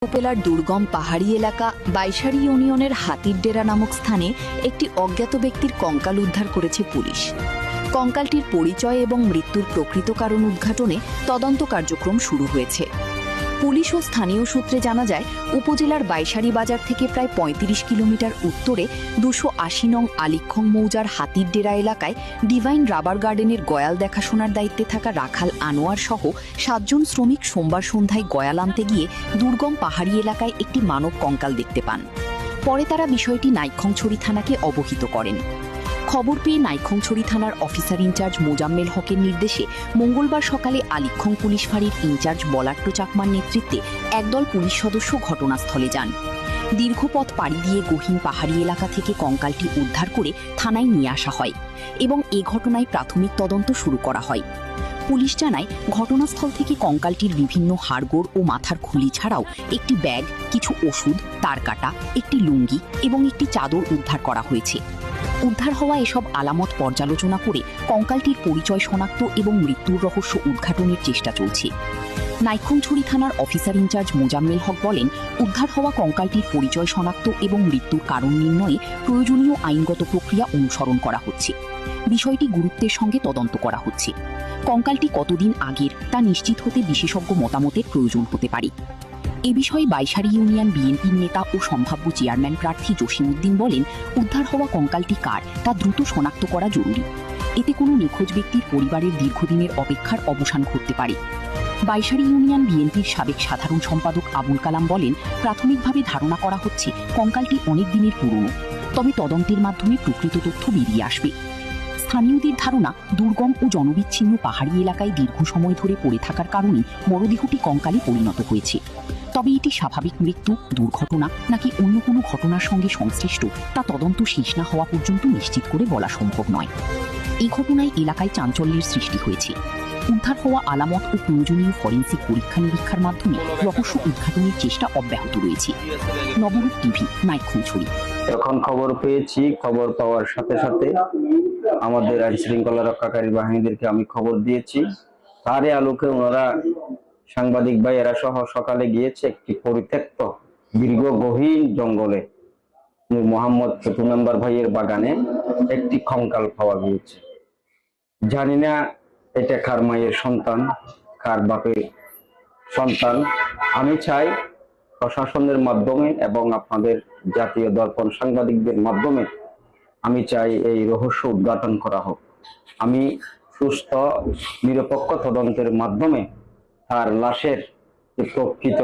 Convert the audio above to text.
উপজেলার দুর্গম পাহাড়ি এলাকা বাইশারি ইউনিয়নের হাতির ডেরা নামক স্থানে একটি অজ্ঞাত ব্যক্তির কঙ্কাল উদ্ধার করেছে পুলিশ। কঙ্কালটির পরিচয় এবং মৃত্যুর প্রকৃত কারণ উদ্ঘাটনে তদন্ত কার্যক্রম শুরু হয়েছে। পুলিশ ও স্থানীয় সূত্রে জানা যায়, উপজেলার বাইশারি বাজার থেকে প্রায় ৩৫ কিলোমিটার উত্তরে ২৮০ নং আলিক্ষং মৌজার হাতির ডেরা এলাকায় ডিভাইন রাবার গার্ডেনের গয়াল দেখাশোনার দায়িত্বে থাকা রাখাল আনোয়ার সহ ৭ জন শ্রমিক সোমবার সন্ধ্যায় গয়াল আনতে গিয়ে দুর্গম পাহাড়ি এলাকায় একটি মানব কঙ্কাল দেখতে পান। পরে তারা বিষয়টি নাইক্ষংছড়ি থানাকে অবহিত করেন। খবর পেয়ে নাইক্ষংছড়ি থানার অফিসার ইনচার্জ মোজাম্মেল হকের নির্দেশে মঙ্গলবার সকালে আলিক্ষং পুলিশ ফাঁড়ির ইনচার্জ বলাট্টো চাকমার নেতৃত্বে একদল পুলিশ সদস্য ঘটনাস্থলে যান। দীর্ঘ পথ পাড়ি দিয়ে গহীন পাহাড়ি এলাকা থেকে কঙ্কালটি উদ্ধার করে থানায় নিয়ে আসা হয় এবং এ ঘটনায় প্রাথমিক তদন্ত শুরু করা হয়। পুলিশ জানায়, ঘটনাস্থল থেকে কঙ্কালটির বিভিন্ন হাড়গোড় ও মাথার খুলি ছাড়াও একটি ব্যাগ, কিছু ওষুধ, তারকাটা, একটি লুঙ্গি এবং একটি চাদর উদ্ধার করা হয়েছে। উদ্ধার হওয়া এসব আলামত পর্যালোচনা করে কঙ্কালটির পরিচয় শনাক্ত এবং মৃত্যুর রহস্য উদ্ঘাটনের চেষ্টা চলছে। নাইক্ষংছড়ি থানার অফিসার ইনচার্জ মোজাম্মেল হক বলেন, উদ্ধার হওয়া কঙ্কালটির পরিচয় শনাক্ত এবং মৃত্যুর কারণ নির্ণয়ে প্রয়োজনীয় আইনগত প্রক্রিয়া অনুসরণ করা হচ্ছে। বিষয়টি গুরুত্বের সঙ্গে তদন্ত করা হচ্ছে। কঙ্কালটি কতদিন আগের তা নিশ্চিত হতে বিশেষজ্ঞ মতামতের প্রয়োজন হতে পারে। এ বিষয়ে বাইশারি ইউনিয়ন বিএনপির নেতা ও সম্ভাব্য চেয়ারম্যান প্রার্থী জসিমউদ্দিন বলেন, উদ্ধার হওয়া কঙ্কালটি কার তা দ্রুত শনাক্ত করা জরুরি। এতে কোনো নিখোঁজ ব্যক্তির পরিবারের দীর্ঘদিনের অপেক্ষার অবসান ঘটতে পারে। বাইশারি ইউনিয়ন বিএনপির সাবেক সাধারণ সম্পাদক আবুল কালাম বলেন, প্রাথমিকভাবে ধারণা করা হচ্ছে কঙ্কালটি অনেক দিনের পুরনো, তবে তদন্তের মাধ্যমে প্রকৃত তথ্য বেরিয়ে আসবে। স্থানীয়দের ধারণা, দুর্গম ও জনবিচ্ছিন্ন পাহাড়ি এলাকায় দীর্ঘ সময় ধরে পড়ে থাকার কারণে মরদেহটি কঙ্কালে পরিণত হয়েছে। তবে এটি স্বাভাবিক মৃত্যু, দুর্ঘটনা নাকি অন্য কোনো ঘটনার সঙ্গে সংশ্লিষ্ট তা তদন্ত শেষ না হওয়া পর্যন্ত নিশ্চিত করে বলা সম্ভব নয়। এই ঘটনায় এলাকায় চাঞ্চল্যের সৃষ্টি হয়েছে। উদ্ধার হওয়া আলামত ও প্রয়োজনীয় ফরেনসিক পরীক্ষা নিরীক্ষার মাধ্যমে রহস্য উদ্ঘাটনের চেষ্টা অব্যাহত রয়েছে। নবরূপ টিভি, নাইক্ষংছড়ি। এখন খবর পেয়েছি, খবর পাওয়ার সাথে সাথে আমাদের আইন শৃঙ্খলা রক্ষাকারী বাহিনীদেরকে আমি খবর দিয়েছি। তারই আলোকে ওনারা সাংবাদিক ভাইয়েরা সহ সকালে গিয়েছে একটি পরিত্যক্ত দীর্ঘ গহীন জঙ্গলে মোহাম্মদ ছোটু মেম্বার ভাইয়ের বাগানে একটি কঙ্কাল পাওয়া গিয়েছে। জানি না এটা কার মায়ের সন্তান, কার বাপের সন্তান। আমি চাই প্রশাসনের মাধ্যমে এবং আপনাদের জাতীয় দর্পণ সাংবাদিকদের মাধ্যমে আমি চাই এই রহস্য উদ্ঘাটন করা হোক। আমি সুস্থ নিরপেক্ষ তদন্তের মাধ্যমে তার লাশের প্রকৃত